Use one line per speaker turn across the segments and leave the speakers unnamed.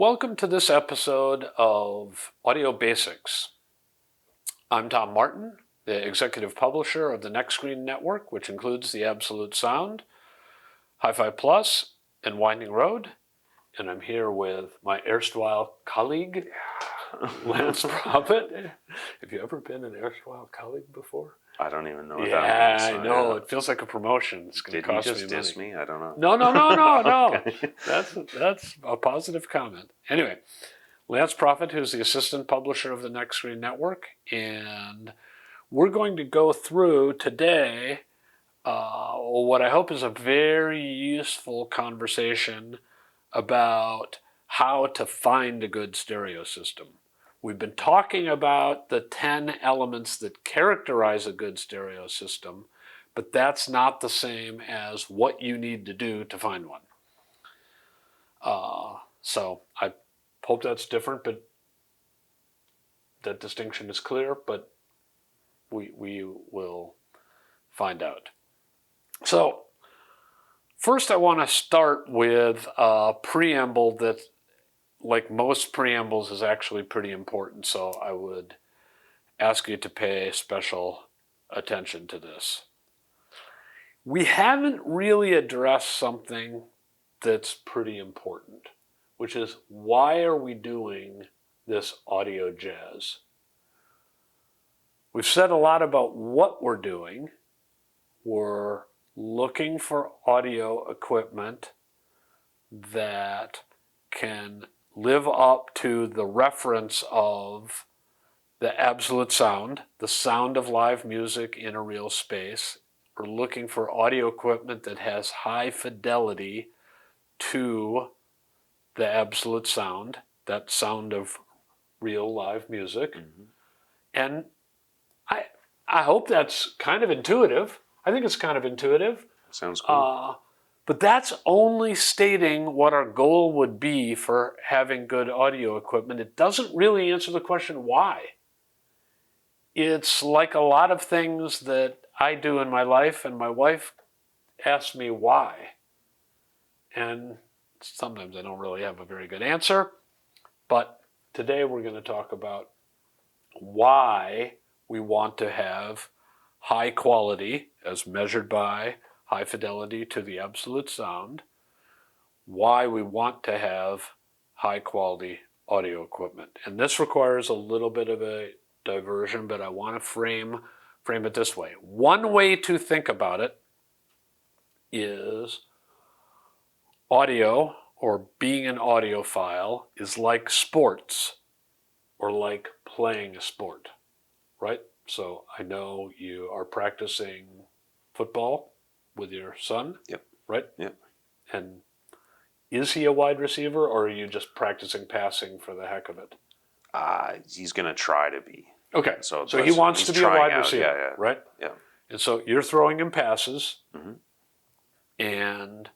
Welcome to this episode of Audio Basics. I'm Tom Martin, the executive publisher of the Next Screen Network, which includes The Absolute Sound, Hi-Fi Plus, and Winding Road. And I'm here with my erstwhile colleague, Lance Prophet. Have you ever been an erstwhile colleague before?
I don't even know what that means.
Yeah, I know. It feels like a promotion. It's going to cost me money.
Did you just diss me? I don't know.
No.
Okay.
That's a positive comment. Anyway, Lance Prophet, who's the assistant publisher of the Next Screen Network, and we're going to go through today what I hope is a very useful conversation about how to find a good stereo system. We've been talking about the 10 elements that characterize a good stereo system, but that's not the same as what you need to do to find one. So I hope that's different, but that distinction is clear, but we will find out. So first I want to start with a preamble that, like most preambles, is actually pretty important, so I would ask you to pay special attention to this. We haven't really addressed something that's pretty important, which is why are we doing this audio jazz? We've said a lot about what we're doing. We're looking for audio equipment that can live up to the reference of the absolute sound, the sound of live music in a real space. We're looking for audio equipment that has high fidelity to the absolute sound, that sound of real live music. Mm-hmm. And I hope that's kind of intuitive. I think it's kind of intuitive.
Sounds cool.
But that's only stating what our goal would be for having good audio equipment. It doesn't really answer the question why. It's like a lot of things that I do in my life, and my wife asks me why. And sometimes I don't really have a very good answer. But today we're going to talk about why we want to have high quality, as measured by high fidelity to the absolute sound, why we want to have high quality audio equipment. And this requires a little bit of a diversion, but I want to frame it this way. One way to think about it is audio, or being an audiophile, is like sports, or like playing a sport, right? So I know you are practicing football with your son.
Yep.
Right?
Yep.
And is he a wide receiver, or are you just practicing passing for the heck of it?
He's going to try to be.
Okay. So he wants to be a wide receiver,
yeah.
right?
Yeah.
And so you're throwing him passes,
mm-hmm.
and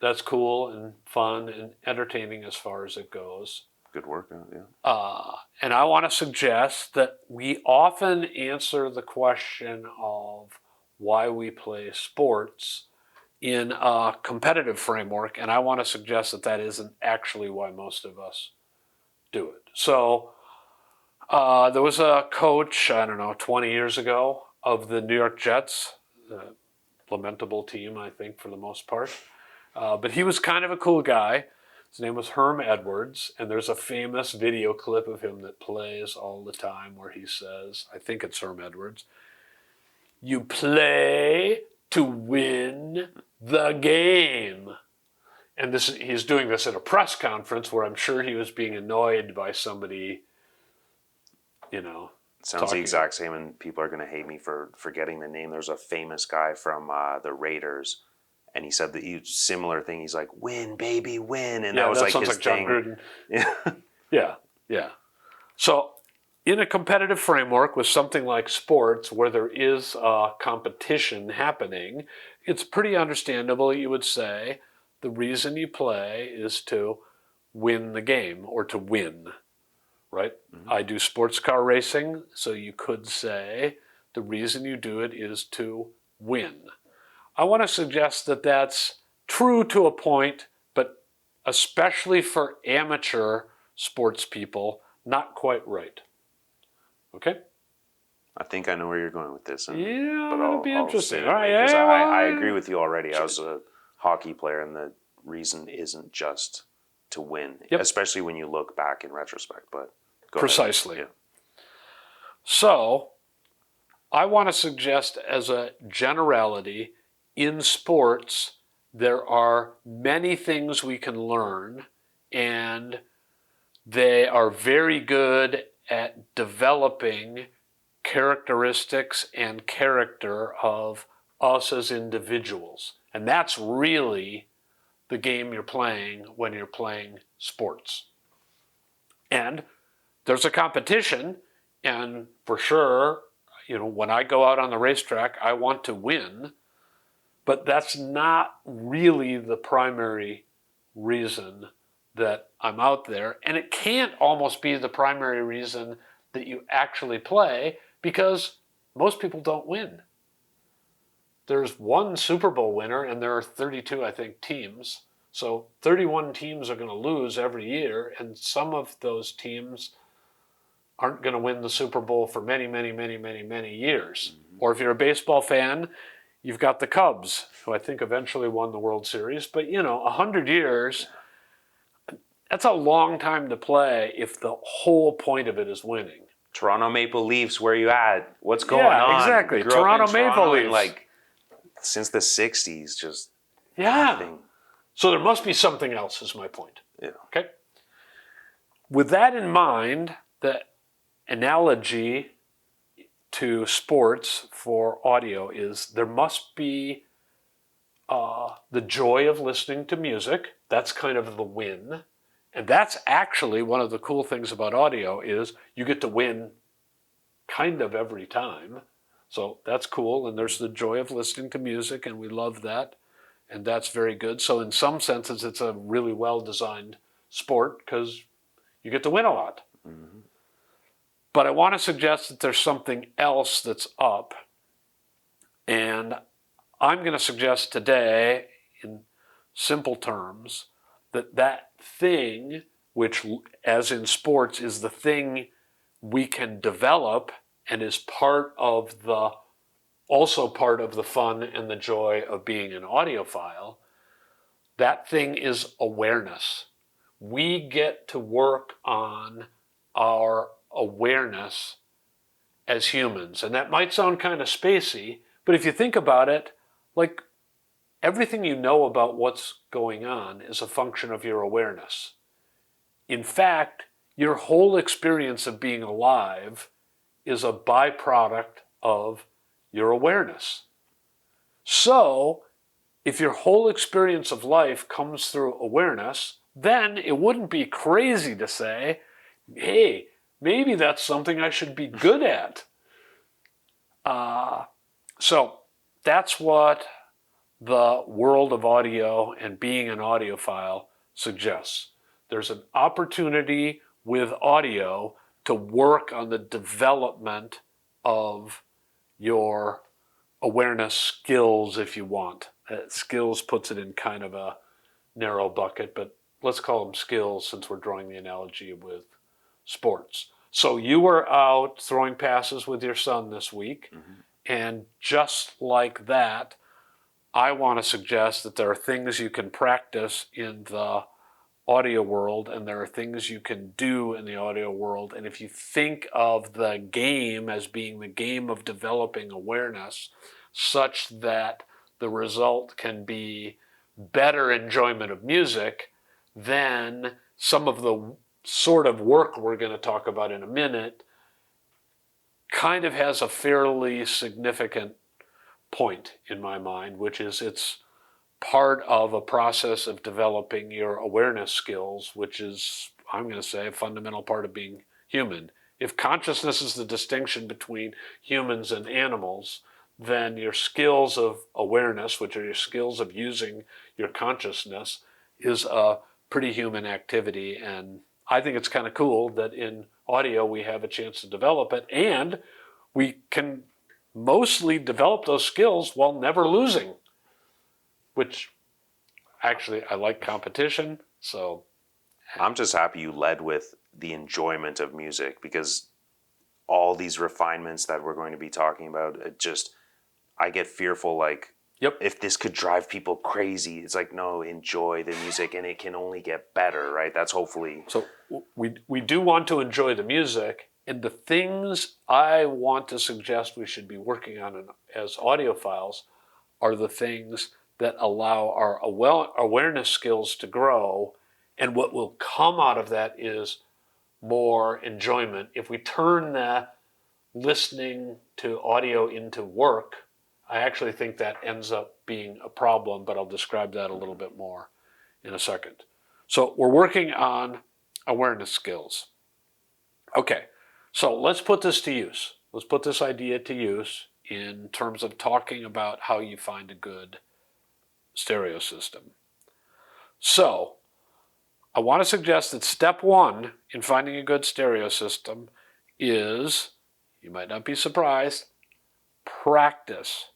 that's cool and fun and entertaining as far as it goes.
Good workout, yeah.
And I want to suggest that we often answer the question of why we play sports in a competitive framework, and I want to suggest that that isn't actually why most of us do it. So there was a coach, 20 years ago, of the New York Jets, the lamentable team, I think, for the most part. But he was kind of a cool guy. His name was Herm Edwards, and there's a famous video clip of him that plays all the time where he says, I think it's Herm Edwards, "You play to win the game." And he's doing this at a press conference where I'm sure he was being annoyed by somebody,
Sounds the exact same, and people are going to hate me for forgetting the name. There's a famous guy from the Raiders, and he said the similar thing. He's like, "Win, baby, win," and that was like his thing.
John Gruden. Yeah. So, in a competitive framework with something like sports, where there is a competition happening, it's pretty understandable. You would say the reason you play is to win the game, or to win, right? Mm-hmm. I do sports car racing, so you could say the reason you do it is to win. I want to suggest that that's true to a point, but especially for amateur sports people, not quite right. Okay?
I think I know where you're going with this.
Yeah,
but
that'll be
I'll
interesting.
say
All right,
because
yeah, well,
I agree with you already. I was a hockey player, and the reason isn't just to win,
Yep.
especially when you look back in retrospect. But go
Precisely.
ahead.
So, I want to suggest as a generality, in sports, there are many things we can learn, and they are very good at developing characteristics and character of us as individuals. And that's really the game you're playing when you're playing sports. And there's a competition, and for sure, when I go out on the racetrack, I want to win, but that's not really the primary reason that I'm out there. And it can't almost be the primary reason that you actually play, because most people don't win. There's one Super Bowl winner, and there are 32, I think, teams. So 31 teams are going to lose every year, and some of those teams aren't going to win the Super Bowl for many, many, many, many, many years. Mm-hmm. Or if you're a baseball fan, you've got the Cubs, who I think eventually won the World Series. But, 100 years, that's a long time to play if the whole point of it is winning.
Toronto Maple Leafs, where you at? What's going on?
Yeah, exactly. Toronto Maple Leafs.
Like, since the 60s, just
nothing. So there must be something else, is my point.
Yeah.
Okay? With that in mind, the analogy to sports for audio is there must be the joy of listening to music. That's kind of the win. And that's actually one of the cool things about audio is you get to win kind of every time. So that's cool. And there's the joy of listening to music, and we love that. And that's very good. So in some senses, it's a really well-designed sport because you get to win a lot. Mm-hmm. But I want to suggest that there's something else that's up. And I'm going to suggest today, in simple terms, that thing, which, as in sports, is the thing we can develop and is also part of the fun and the joy of being an audiophile, that thing is awareness. We get to work on our awareness as humans. And that might sound kind of spacey, but if you think about it, like everything you know about what's going on is a function of your awareness. In fact, your whole experience of being alive is a byproduct of your awareness. So, if your whole experience of life comes through awareness, then it wouldn't be crazy to say, hey, maybe that's something I should be good at. So that's what the world of audio and being an audiophile suggests. There's an opportunity with audio to work on the development of your awareness skills, if you want. Skills puts it in kind of a narrow bucket, but let's call them skills since we're drawing the analogy with sports. So you were out throwing passes with your son this week, mm-hmm. and just like that, I want to suggest that there are things you can practice in the audio world, and there are things you can do in the audio world. And if you think of the game as being the game of developing awareness, such that the result can be better enjoyment of music, then some of the sort of work we're going to talk about in a minute kind of has a fairly significant point in my mind, which is it's part of a process of developing your awareness skills, which is, I'm going to say, a fundamental part of being human. If consciousness is the distinction between humans and animals, then your skills of awareness, which are your skills of using your consciousness, is a pretty human activity. And I think it's kind of cool that in audio we have a chance to develop it, and we can mostly develop those skills while never losing, which actually I like competition, So
I'm just happy you led with the enjoyment of music, because all these refinements that we're going to be talking about, I get fearful, like,
yep.
if this could drive people crazy. It's like, no, enjoy the music, and it can only get better, right? That's hopefully.
So we do want to enjoy the music, and the things I want to suggest we should be working on as audiophiles are the things that allow our awareness skills to grow, and what will come out of that is more enjoyment. If we turn the listening to audio into work, I actually think that ends up being a problem, but I'll describe that a little bit more in a second. So we're working on awareness skills. Okay, so let's put this to use. Let's put this idea to use in terms of talking about how you find a good stereo system. So I want to suggest that step one in finding a good stereo system is, you might not be surprised, practice.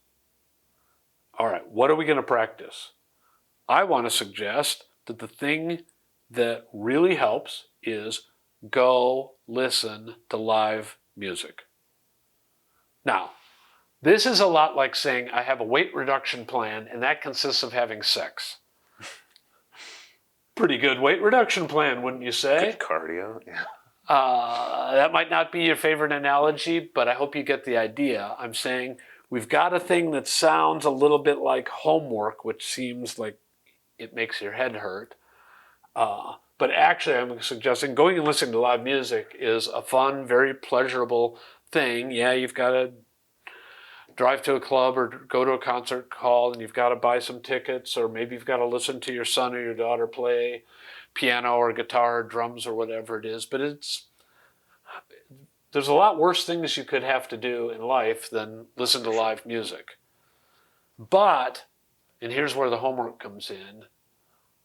All right, what are we going to practice? I want to suggest that the thing that really helps is go listen to live music. Now, this is a lot like saying I have a weight reduction plan and that consists of having sex. Pretty good weight reduction plan, wouldn't you say?
Good cardio, yeah.
That might not be your favorite analogy, but I hope you get the idea. I'm saying we've got a thing that sounds a little bit like homework, which seems like it makes your head hurt. But actually, I'm suggesting going and listening to live music is a fun, very pleasurable thing. Yeah, you've got to drive to a club or go to a concert hall, and you've got to buy some tickets, or maybe you've got to listen to your son or your daughter play piano or guitar or drums or whatever it is. But there's a lot worse things you could have to do in life than listen to live music. But, and here's where the homework comes in,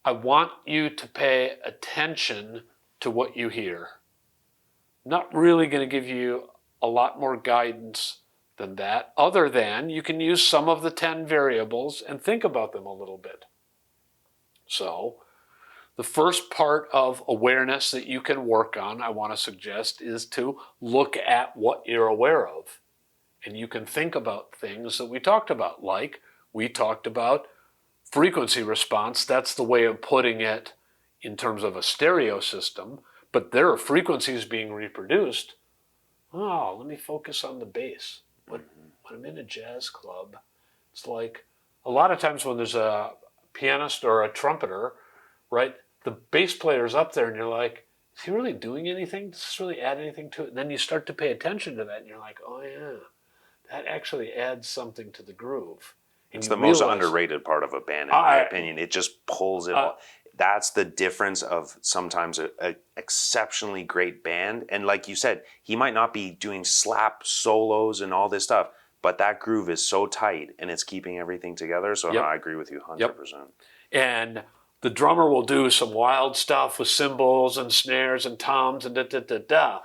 I want you to pay attention to what you hear. I'm not really going to give you a lot more guidance than that, other than you can use some of the 10 variables and think about them a little bit. So, the first part of awareness that you can work on, I want to suggest, is to look at what you're aware of. And you can think about things that we talked about, like we talked about frequency response. That's the way of putting it in terms of a stereo system, but there are frequencies being reproduced. Oh, let me focus on the bass. When I'm in a jazz club, it's like a lot of times when there's a pianist or a trumpeter, right, the bass player's up there and you're like, is he really doing anything? Does this really add anything to it? And then you start to pay attention to that and you're like, oh yeah, that actually adds something to the groove. And
it's the most underrated part of a band, in my opinion. It just pulls it all. That's the difference of sometimes an exceptionally great band. And like you said, he might not be doing slap solos and all this stuff, but that groove is so tight and it's keeping everything together. So no, I agree with you 100%. Yep.
And the drummer will do some wild stuff with cymbals and snares and toms and da-da-da-da.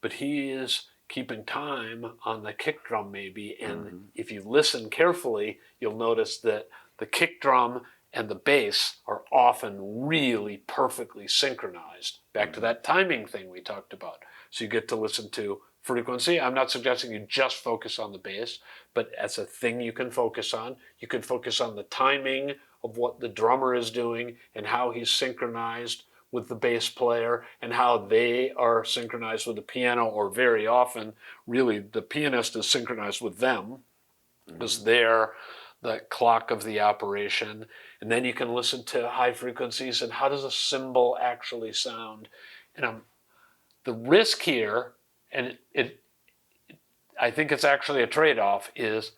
But he is keeping time on the kick drum maybe. And if you listen carefully, you'll notice that the kick drum and the bass are often really perfectly synchronized. Back to that timing thing we talked about. So you get to listen to frequency. I'm not suggesting you just focus on the bass, but as a thing you can focus on. You can focus on the timing of what the drummer is doing and how he's synchronized with the bass player and how they are synchronized with the piano, or very often, really, the pianist is synchronized with them because they're the clock of the operation. And then you can listen to high frequencies and how does a cymbal actually sound. And the risk here, and I think it's actually a trade-off, is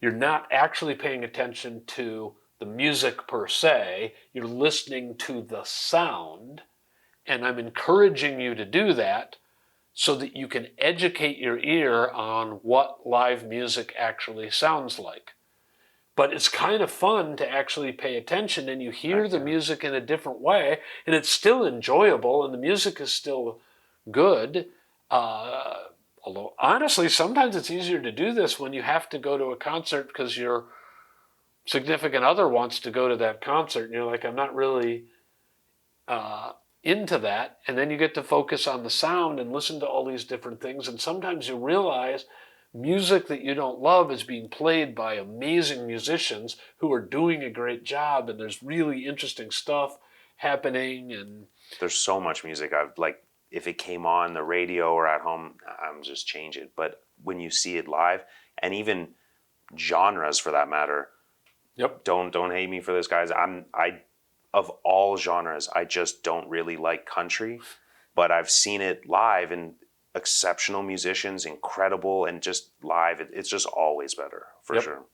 you're not actually paying attention to the music per se, you're listening to the sound, and I'm encouraging you to do that so that you can educate your ear on what live music actually sounds like. But it's kind of fun to actually pay attention and you hear the music in a different way, and it's still enjoyable and the music is still good. Although, honestly, sometimes it's easier to do this when you have to go to a concert because your significant other wants to go to that concert and you're like, I'm not really into that, and then you get to focus on the sound and listen to all these different things. And sometimes you realize music that you don't love is being played by amazing musicians who are doing a great job, and there's really interesting stuff happening. And
there's so much music I've like, if it came on the radio or at home, I'm just change it. But when you see it live, and even genres for that matter,
yep,
don't hate me for this, guys. I of all genres, I just don't really like country, but I've seen it live and exceptional musicians, incredible, and just live, it's just always better for sure.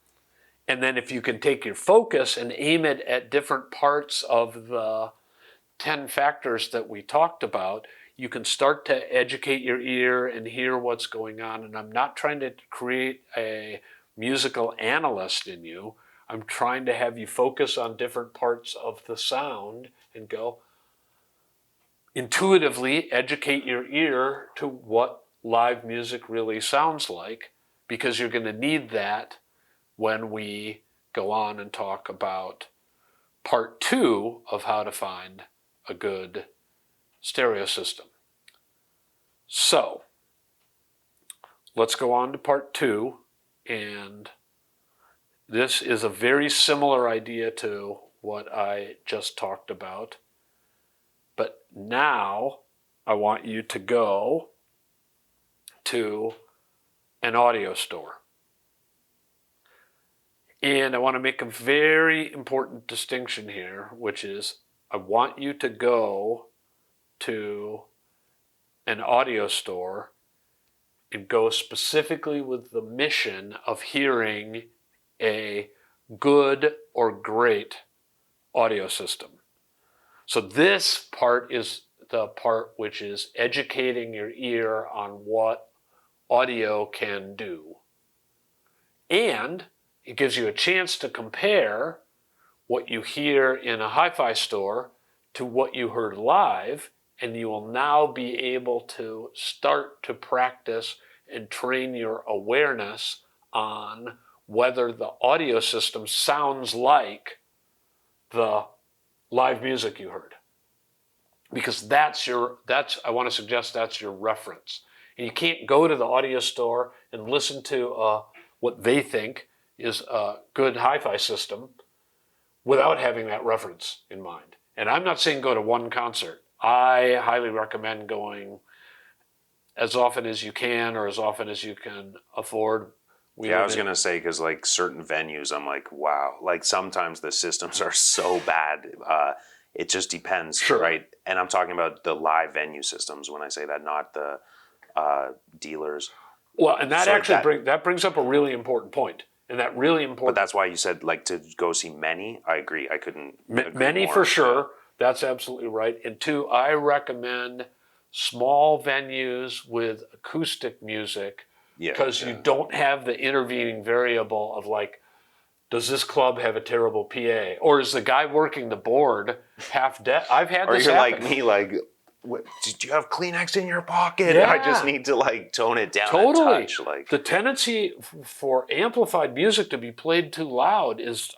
And then if you can take your focus and aim it at different parts of the 10 factors that we talked about, you can start to educate your ear and hear what's going on. And I'm not trying to create a musical analyst in you. I'm trying to have you focus on different parts of the sound and go intuitively educate your ear to what live music really sounds like, because you're going to need that when we go on and talk about part 2 of how to find a good stereo system. So let's go on to part 2, and this is a very similar idea to what I just talked about. But now I want you to go to an audio store. And I want to make a very important distinction here, which is I want you to go to an audio store and go specifically with the mission of hearing a good or great audio system. So this part is the part which is educating your ear on what audio can do. And it gives you a chance to compare what you hear in a hi-fi store to what you heard live, and you will now be able to start to practice and train your awareness on whether the audio system sounds like the live music you heard. Because I want to suggest that's your reference. And you can't go to the audio store and listen to what they think is a good hi-fi system without having that reference in mind. And I'm not saying go to one concert. I highly recommend going as often as you can, or as often as you can afford.
I was going to say, because like certain venues, I'm like, wow. Like sometimes the systems are so bad. It just depends,
sure.
Right? And I'm talking about the live venue systems when I say that, not the dealers.
Well, and that brings up a really important point. And that really important.
But that's why you said like to go see many. I agree. I couldn't.
Many for sure. That's absolutely right. And 2, I recommend small venues with acoustic music, because you don't have the intervening variable of like, does this club have a terrible PA? Or is the guy working the board half deaf? I've had this happen.
Or you're like me, like, do you have Kleenex in your pocket?
Yeah.
I just need to like tone it down
totally.
a touch. Like
the tendency for amplified music to be played too loud is,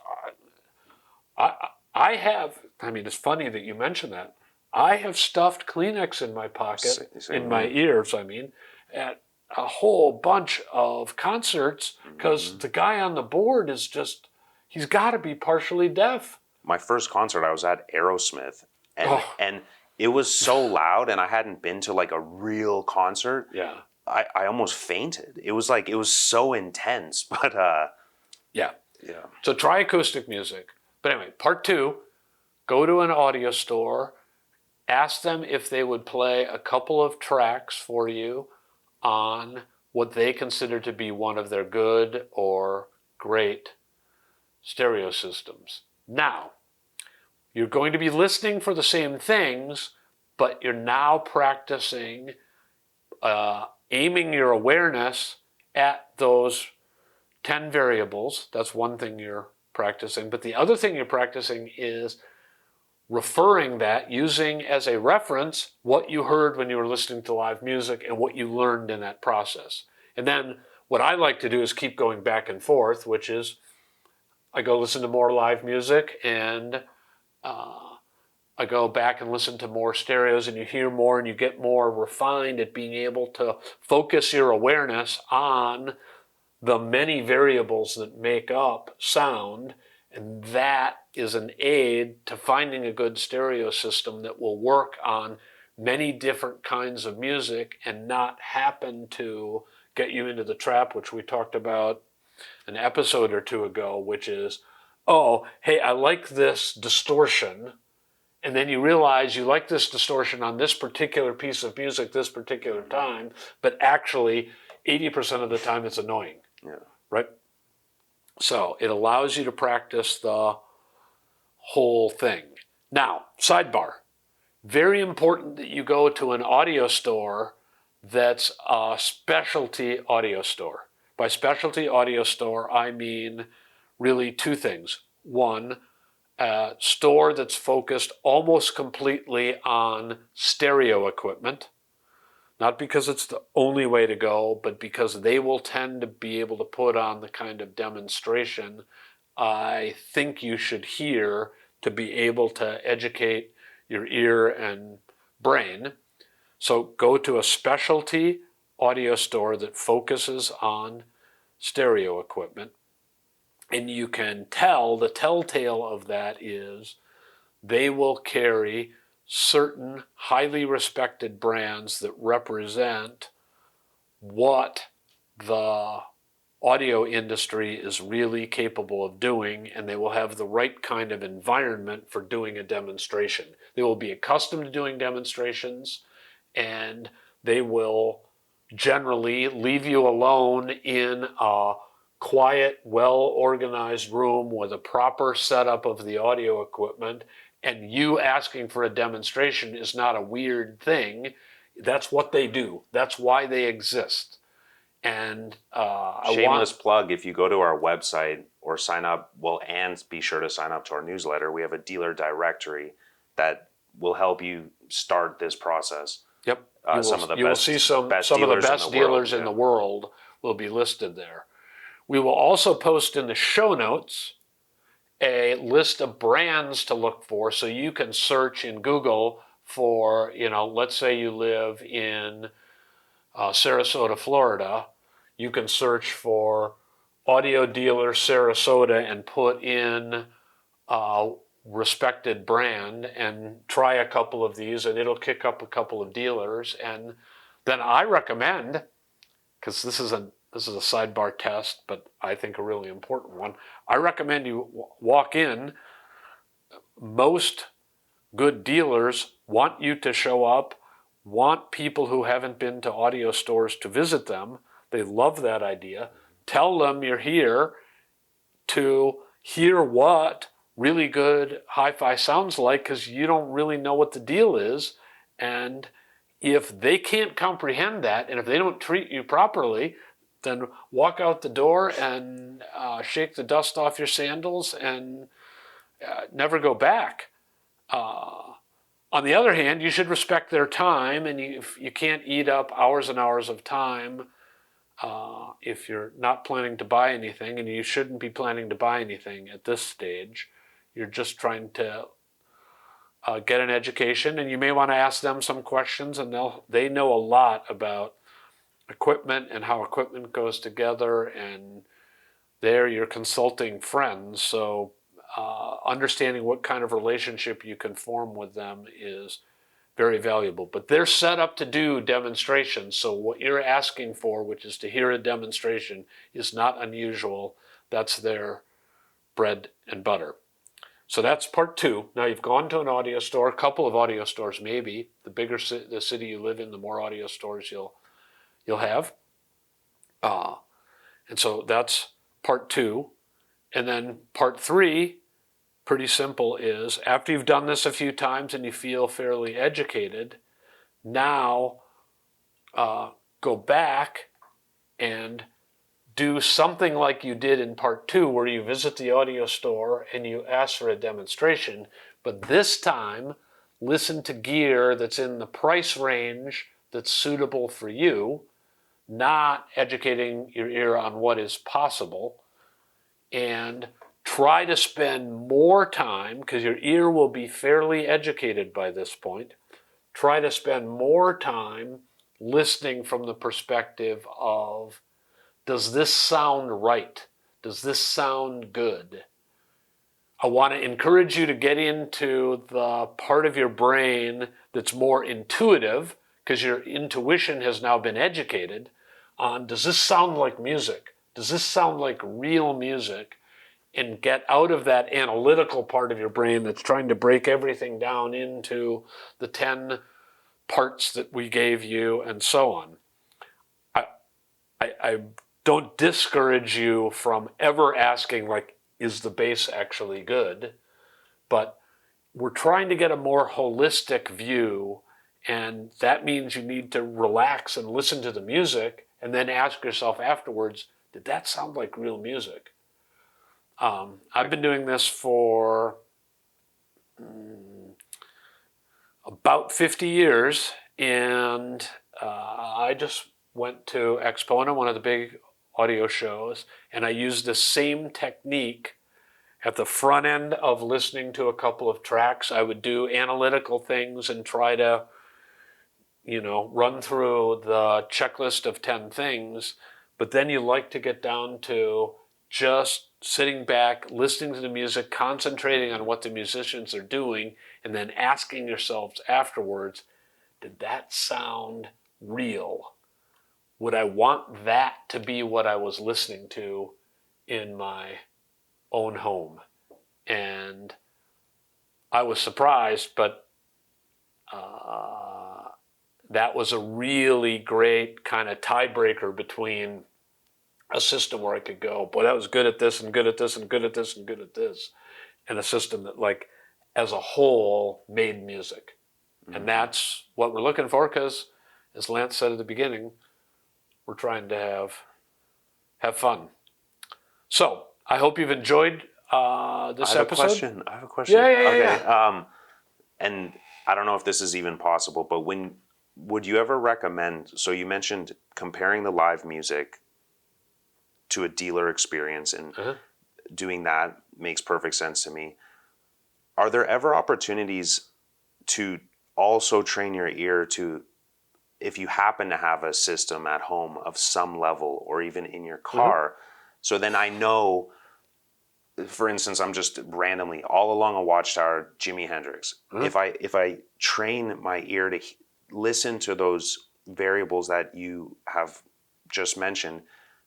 I have, I mean, it's funny that you mention that. I have stuffed Kleenex in my pocket, in my ears, I mean, at a whole bunch of concerts, because the guy on the board is just, he's got to be partially deaf.
My first concert, I was at Aerosmith, and it was so loud, and I hadn't been to like a real concert.
Yeah.
I almost fainted. It was like, it was so intense, but
yeah. So try acoustic music. But anyway, part 2, go to an audio store, ask them if they would play a couple of tracks for you on what they consider to be one of their good or great stereo systems. Now, you're going to be listening for the same things, but you're now practicing aiming your awareness at those 10 variables. That's one thing you're practicing. But the other thing you're practicing is referring that, using as a reference what you heard when you were listening to live music and what you learned in that process. And then what I like to do is keep going back and forth, which is I go listen to more live music, and I go back and listen to more stereos, and you hear more and you get more refined at being able to focus your awareness on the many variables that make up sound, and that is an aid to finding a good stereo system that will work on many different kinds of music and not happen to get you into the trap, which we talked about an episode or two ago, which is, oh, hey, I like this distortion. And then you realize you like this distortion on this particular piece of music, this particular time, but actually 80% of the time it's annoying.
Yeah.
Right? So it allows you to practice the whole thing. Now, sidebar. Very important that you go to an audio store that's a specialty audio store. By specialty audio store, I mean really two things. One, a store that's focused almost completely on stereo equipment. Not because it's the only way to go, but because they will tend to be able to put on the kind of demonstration I think you should hear to be able to educate your ear and brain. So go to a specialty audio store that focuses on stereo equipment. And you can tell, the telltale of that is they will carry certain highly respected brands that represent what the audio industry is really capable of doing, and they will have the right kind of environment for doing a demonstration. They will be accustomed to doing demonstrations, and they will generally leave you alone in a quiet, well-organized room with a proper setup of the audio equipment, and you asking for a demonstration is not a weird thing. That's what they do. That's why they exist. And
shameless plug, if you go to our website or sign up, and be sure to sign up to our newsletter, we have a dealer directory that will help you start this process.
Yep.
You will see some of
the best dealers in the world will be listed there. We will also post in the show notes a list of brands to look for, so you can search in Google for, let's say you live in Sarasota, Florida. You can search for audio dealer Sarasota and put in a respected brand and try a couple of these, and it'll kick up a couple of dealers. And then I recommend, because this is a sidebar test, but I think a really important one, I recommend you walk in. Most good dealers want you to show up, want people who haven't been to audio stores to visit them. They love that idea. Tell them you're here to hear what really good hi-fi sounds like, because you don't really know what the deal is. And if they can't comprehend that, and if they don't treat you properly, then walk out the door and shake the dust off your sandals and never go back. On the other hand, you should respect their time, and you can't eat up hours and hours of time if you're not planning to buy anything, and you shouldn't be planning to buy anything at this stage. You're just trying to get an education, and you may want to ask them some questions, and they know a lot about equipment and how equipment goes together, and they're your consulting friends. So understanding what kind of relationship you can form with them is very valuable. But they're set up to do demonstrations, so what you're asking for, which is to hear a demonstration, is not unusual. That's their bread and butter. So that's part two. Now you've gone to an audio store, a couple of audio stores maybe. The bigger the city you live in, the more audio stores you'll have. And so that's part two. And then part three, pretty simple, is after you've done this a few times and you feel fairly educated, now go back and do something like you did in part two, where you visit the audio store and you ask for a demonstration, but this time listen to gear that's in the price range that's suitable for you, not educating your ear on what is possible, and try to spend more time, because your ear will be fairly educated by this point, try to spend more time listening from the perspective of, does this sound right? Does this sound good? I want to encourage you to get into the part of your brain that's more intuitive, because your intuition has now been educated on, does this sound like music? Does this sound like real music? And get out of that analytical part of your brain that's trying to break everything down into the 10 parts that we gave you and so on. I don't discourage you from ever asking, like, is the bass actually good? But we're trying to get a more holistic view, and that means you need to relax and listen to the music and then ask yourself afterwards, did that sound like real music? I've been doing this for about 50 years, and I just went to Exponent, one of the big audio shows, and I used the same technique at the front end of listening to a couple of tracks. I would do analytical things and try to, run through the checklist of 10 things, but then you like to get down to just sitting back, listening to the music, concentrating on what the musicians are doing, and then asking yourselves afterwards, did that sound real? Would I want that to be what I was listening to in my own home? And I was surprised, but that was a really great kind of tiebreaker between a system where I could go, boy, that was good at this and good at this and good at this and good at this, and a system that, like, as a whole made music. Mm-hmm. And that's what we're looking for, because, as Lance said at the beginning, we're trying to have fun. So I hope you've enjoyed this episode.
I have a question.
Yeah.
Okay. And I don't know if this is even possible, but would you ever recommend, so you mentioned comparing the live music to a dealer experience, and doing that makes perfect sense to me. Are there ever opportunities to also train your ear to, if you happen to have a system at home of some level, or even in your car, so then I know, for instance, I'm just randomly all along a watchtower, Jimi Hendrix. If I train my ear to listen to those variables that you have just mentioned,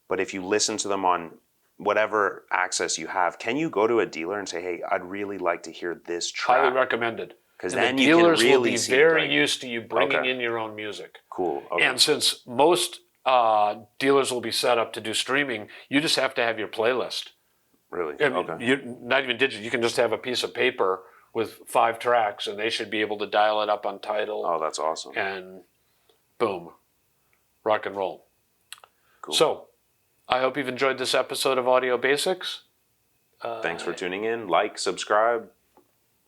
but if you listen to them on whatever access you have, can you go to a dealer and say, hey, I'd really like to hear this track?
Highly recommended.
Because
then
you can really see.
Dealers will be very used to you bringing in your own music.
Cool. Okay.
And since most dealers will be set up to do streaming, you just have to have your playlist.
Really?
Not even digital. You can just have a piece of paper with 5 tracks, and they should be able to dial it up on Tidal.
Oh, that's awesome.
And boom, rock and roll.
Cool.
So I hope you've enjoyed this episode of Audio Basics.
Thanks for tuning in. Like, subscribe,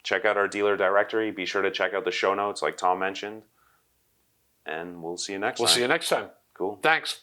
check out our dealer directory. Be sure to check out the show notes like Tom mentioned. And we'll see you next time.
We'll see you next time.
Cool.
Thanks.